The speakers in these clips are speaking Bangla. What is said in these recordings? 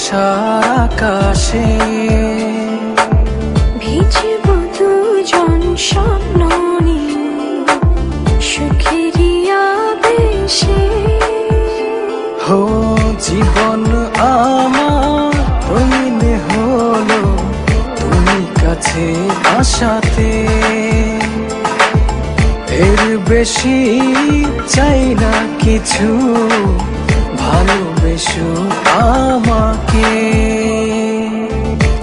আশার আকাশে ভিজব দুজন স্বপ্ন নিয়ে সুখেরই আবেশে। হো জীবন আমার রঙিন হলো তুমি কাছে আসাতে, এর বেশি চাই না কিছু, ভালোবেসো আমাকে।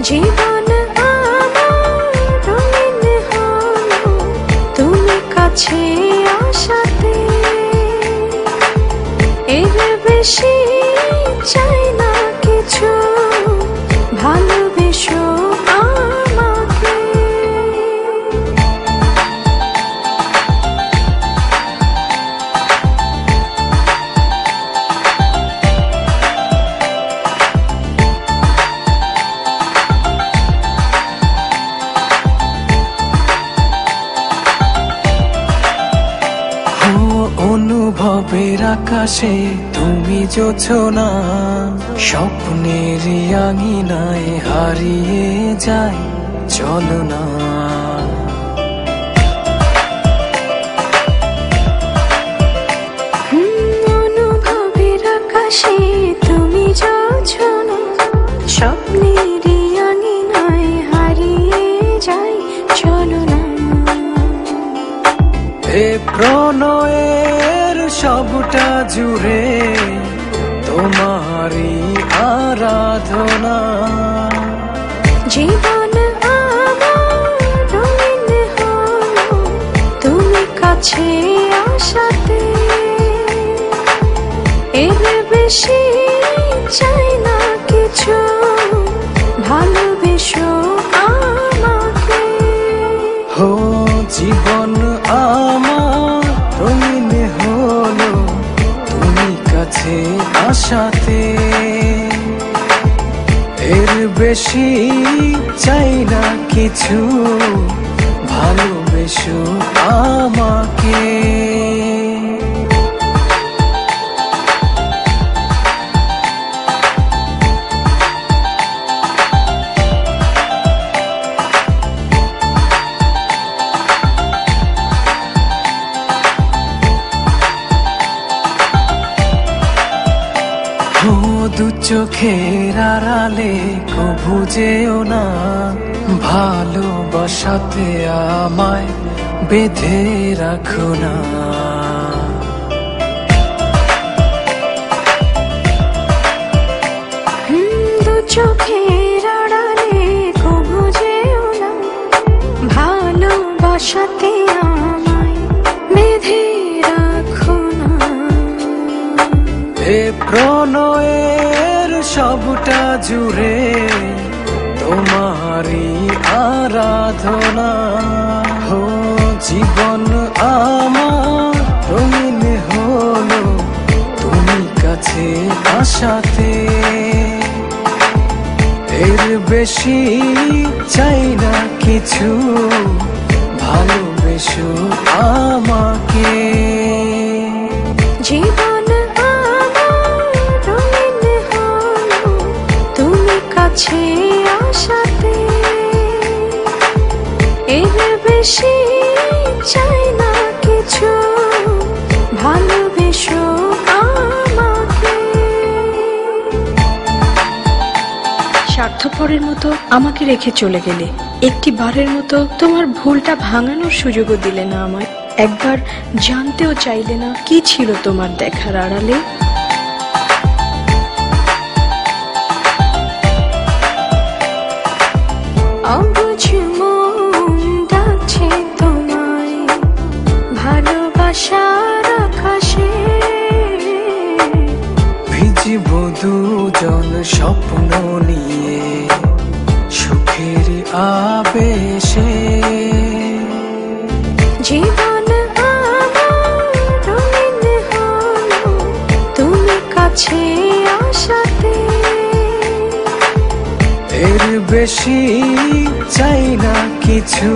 জীবন আমার রঙিন হলো তুমি কাছে আসাতে, এর বেশি চাই না কিছু, ভালোবেসো আমাকে। অনুভবের আকাশে তুমি জোছনা, স্বপ্নের আঙিনায় হারিয়ে যায় চলো না। অনুভবের আকাশে তুমি জোছনা, স্বপ্নের আঙিনায় হারিয়ে যায় চলো না। এ প্রণয়ের সবটা জুড়ে তোমারই আরাধনা। জীবন আমার রঙিন হলো তুমি কাছে আসাতে, এর বেশি চাই না কিছু, ভালোবেসো আমাকে। হো জীবন আমার রঙিন হলো তুমি কাছে আসাতে, এর বেশি চাই না কিছু, ভালোবেসো আমাকে। দু চোখের আড়ালে কভু যেও না, ভালোবাসাতে আমায় বেঁধে রাখো না। দু চোখের আড়ালে কভু যেও না, ভালোবাসাতে আমায় বেঁধে রাখো না। এ প্রণয়ের সবটা জুড়ে তোমারই আরাধনা। হো জীবন আমার রঙিন হলো তুমি কাছে আসাতে, এর বেশি চাই না কিছু, ভালোবেসো আমাকে। জীবন আমার রঙিন হলো তুমি কাছে আসাতে, এর বেশি চাই না কিছু, ভালোবেসো আমাকে। স্বার্থপরের মতো আমাকে রেখে চলে গেলে, একটি বারের মতো তোমার ভুলটা ভাঙানোর সুযোগও দিলে না আমায়। একবার জানতেও চাইলে না কি ছিল তোমার দেখার আড়ালে। অবুঝ মন ডাকছে তোমায় ভালোবাসার আকাশে, ভিজব দুজন স্বপ্ন নিয়ে সুখের আবেশে। জীবন আমার রঙিন হলো তুমি কাছে আসাতে, এর বেশি চাই না কিছু,